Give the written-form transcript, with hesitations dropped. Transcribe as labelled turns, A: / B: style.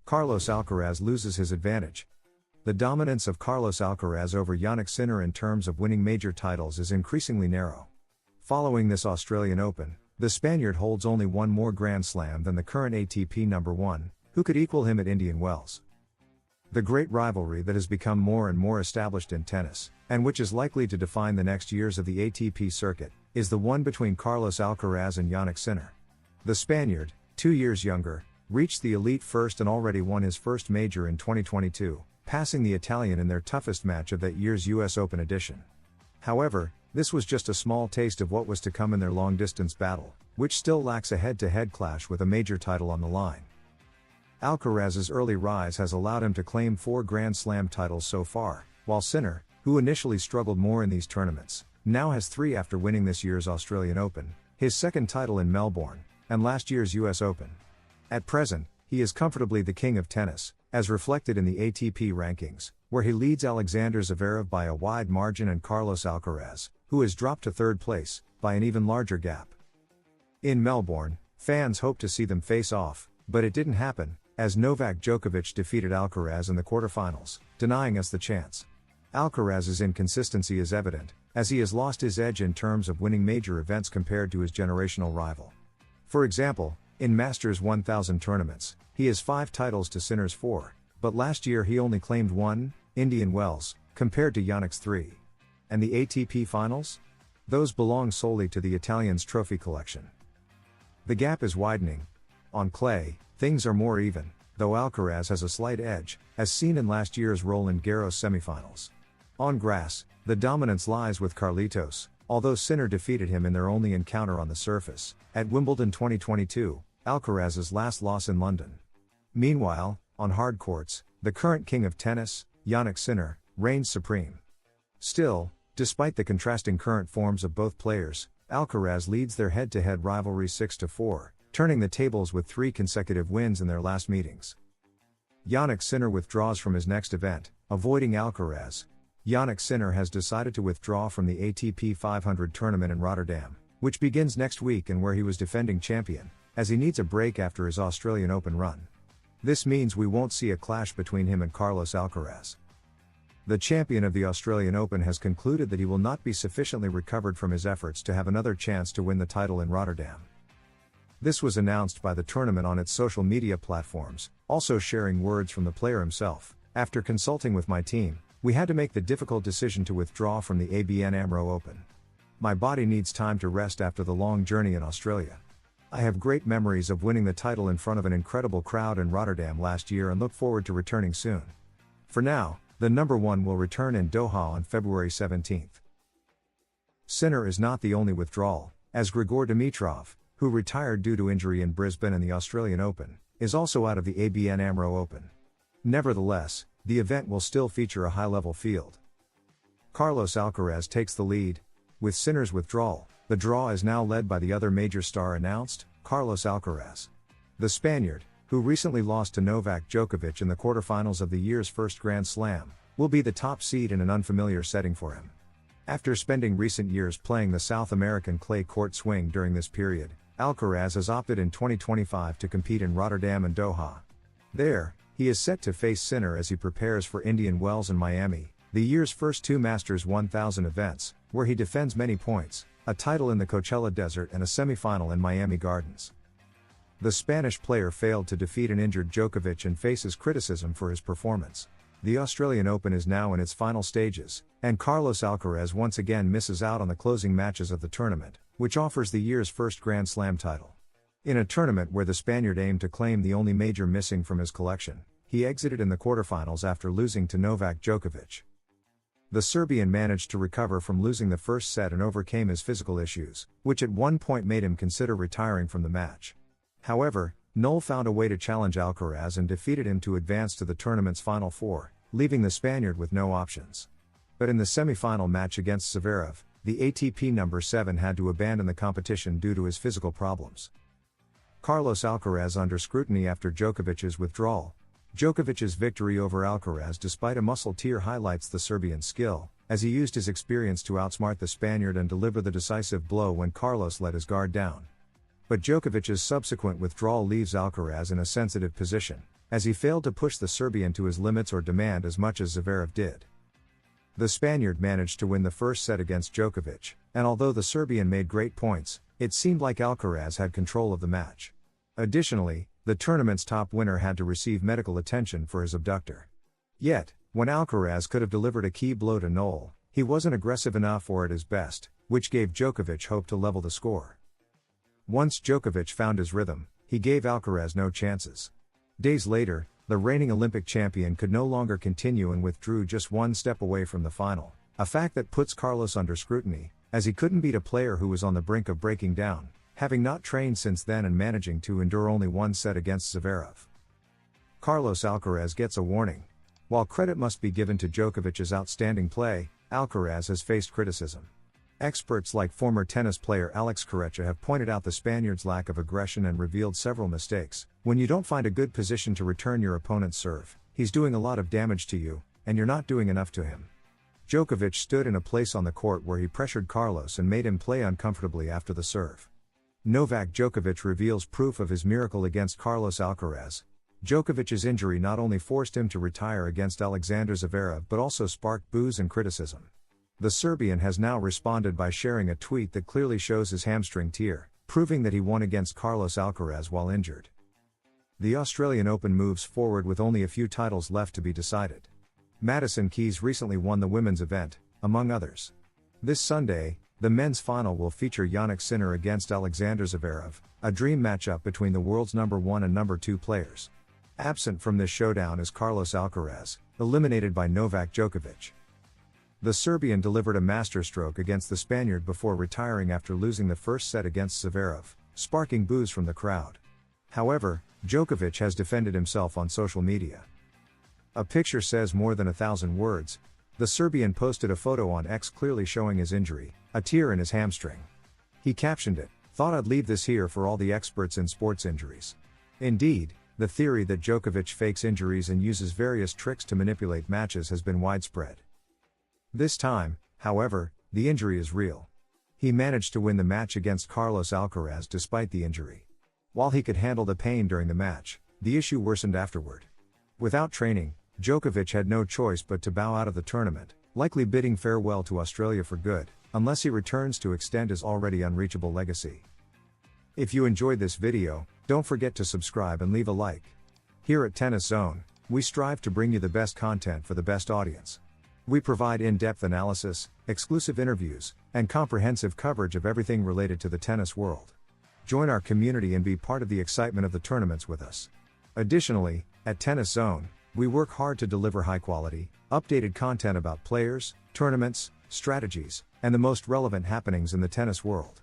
A: Carlos Alcaraz loses his advantage. The dominance of Carlos Alcaraz over Jannik Sinner in terms of winning major titles is increasingly narrow. Following this Australian Open, the Spaniard holds only one more Grand Slam than the current ATP number 1, who could equal him at Indian Wells. The great rivalry that has become more and more established in tennis, and which is likely to define the next years of the ATP circuit, is the one between Carlos Alcaraz and Jannik Sinner. The Spaniard, 2 years younger, reached the elite first and already won his first major in 2022, passing the Italian in their toughest match of that year's US Open edition. However, this was just a small taste of what was to come in their long-distance battle, which still lacks a head-to-head clash with a major title on the line. Alcaraz's early rise has allowed him to claim 4 Grand Slam titles so far, while Sinner, who initially struggled more in these tournaments, now has 3 after winning this year's Australian Open, his second title in Melbourne, and last year's US Open. At present, he is comfortably the king of tennis, as reflected in the ATP rankings, where he leads Alexander Zverev by a wide margin and Carlos Alcaraz, who has dropped to third place, by an even larger gap. In Melbourne, fans hoped to see them face off, but it didn't happen, as Novak Djokovic defeated Alcaraz in the quarterfinals, denying us the chance. Alcaraz's inconsistency is evident, as he has lost his edge in terms of winning major events compared to his generational rival. For example, in Masters 1000 tournaments, he has 5 titles to Sinner's 4, but last year he only claimed 1, Indian Wells, compared to Jannik's 3. And the ATP finals? Those belong solely to the Italian's trophy collection. The gap is widening. On clay, things are more even, though Alcaraz has a slight edge, as seen in last year's Roland Garros semifinals. On grass, the dominance lies with Carlitos, although Sinner defeated him in their only encounter on the surface, at Wimbledon 2022, Alcaraz's last loss in London. Meanwhile, on hard courts, the current king of tennis, Jannik Sinner, reigns supreme. Still, despite the contrasting current forms of both players, Alcaraz leads their head-to-head rivalry 6-4, turning the tables with 3 consecutive wins in their last meetings. Jannik Sinner withdraws from his next event, avoiding Alcaraz. Jannik Sinner has decided to withdraw from the ATP 500 tournament in Rotterdam, which begins next week and where he was defending champion, as he needs a break after his Australian Open run. This means we won't see a clash between him and Carlos Alcaraz. The champion of the Australian Open has concluded that he will not be sufficiently recovered from his efforts to have another chance to win the title in Rotterdam. This was announced by the tournament on its social media platforms, also sharing words from the player himself. After consulting with my team, we had to make the difficult decision to withdraw from the ABN AMRO Open. My body needs time to rest after the long journey in Australia. I have great memories of winning the title in front of an incredible crowd in Rotterdam last year and look forward to returning soon. For now, the number 1 will return in Doha on February 17th. Sinner is not the only withdrawal, as Grigor Dimitrov, who retired due to injury in Brisbane and the Australian Open, is also out of the ABN AMRO Open. Nevertheless, the event will still feature a high-level field. Carlos Alcaraz takes the lead. With Sinner's withdrawal, the draw is now led by the other major star announced, Carlos Alcaraz. The Spaniard, who recently lost to Novak Djokovic in the quarterfinals of the year's first Grand Slam, will be the top seed in an unfamiliar setting for him. After spending recent years playing the South American clay court swing during this period, Alcaraz has opted in 2025 to compete in Rotterdam and Doha. There, he is set to face Sinner as he prepares for Indian Wells and Miami, the year's first 2 Masters 1000 events, where he defends many points, a title in the Coachella Desert and a semifinal in Miami Gardens. The Spanish player failed to defeat an injured Djokovic and faces criticism for his performance. The Australian Open is now in its final stages, and Carlos Alcaraz once again misses out on the closing matches of the tournament, which offers the year's first Grand Slam title. In a tournament where the Spaniard aimed to claim the only major missing from his collection, he exited in the quarterfinals after losing to Novak Djokovic. The Serbian managed to recover from losing the first set and overcame his physical issues, which at one point made him consider retiring from the match. However, Noel found a way to challenge Alcaraz and defeated him to advance to the tournament's Final Four, leaving the Spaniard with no options. But in the semi-final match against Zverev, the ATP number 7 had to abandon the competition due to his physical problems. Carlos Alcaraz under scrutiny after Djokovic's withdrawal. Djokovic's victory over Alcaraz despite a muscle tear highlights the Serbian's skill, as he used his experience to outsmart the Spaniard and deliver the decisive blow when Carlos let his guard down. But Djokovic's subsequent withdrawal leaves Alcaraz in a sensitive position, as he failed to push the Serbian to his limits or demand as much as Zverev did. The Spaniard managed to win the first set against Djokovic, and although the Serbian made great points, it seemed like Alcaraz had control of the match. Additionally, the tournament's top winner had to receive medical attention for his abductor. Yet, when Alcaraz could have delivered a key blow to Noel, he wasn't aggressive enough or at his best, which gave Djokovic hope to level the score. Once Djokovic found his rhythm, he gave Alcaraz no chances. Days later, the reigning Olympic champion could no longer continue and withdrew just one step away from the final, a fact that puts Carlos under scrutiny, as he couldn't beat a player who was on the brink of breaking down, having not trained since then and managing to endure only one set against Zverev. Carlos Alcaraz gets a warning. While credit must be given to Djokovic's outstanding play, Alcaraz has faced criticism. Experts like former tennis player Alex Corretja have pointed out the Spaniard's lack of aggression and revealed several mistakes. When you don't find a good position to return your opponent's serve, he's doing a lot of damage to you, and you're not doing enough to him. Djokovic stood in a place on the court where he pressured Carlos and made him play uncomfortably after the serve. Novak Djokovic reveals proof of his miracle against Carlos Alcaraz. Djokovic's injury not only forced him to retire against Alexander Zverev but also sparked boos and criticism. The Serbian has now responded by sharing a tweet that clearly shows his hamstring tear, proving that he won against Carlos Alcaraz while injured. The Australian Open moves forward with only a few titles left to be decided. Madison Keys recently won the women's event, among others. This Sunday, the men's final will feature Jannik Sinner against Alexander Zverev, a dream matchup between the world's number 1 and number 2 players. Absent from this showdown is Carlos Alcaraz, eliminated by Novak Djokovic. The Serbian delivered a masterstroke against the Spaniard before retiring after losing the first set against Zverev, sparking boos from the crowd. However, Djokovic has defended himself on social media. A picture says more than 1,000 words. The Serbian posted a photo on X clearly showing his injury, a tear in his hamstring. He captioned it, "Thought I'd leave this here for all the experts in sports injuries." Indeed, the theory that Djokovic fakes injuries and uses various tricks to manipulate matches has been widespread. This time, however, the injury is real. He managed to win the match against Carlos Alcaraz despite the injury. While he could handle the pain during the match, the issue worsened afterward. Without training, Djokovic had no choice but to bow out of the tournament, likely bidding farewell to Australia for good, unless he returns to extend his already unreachable legacy. If you enjoyed this video, don't forget to subscribe and leave a like. Here at Tennis Zone, we strive to bring you the best content for the best audience. We provide in-depth analysis, exclusive interviews, and comprehensive coverage of everything related to the tennis world. Join our community and be part of the excitement of the tournaments with us. Additionally, at Tennis Zone, we work hard to deliver high-quality, updated content about players, tournaments, strategies, and the most relevant happenings in the tennis world.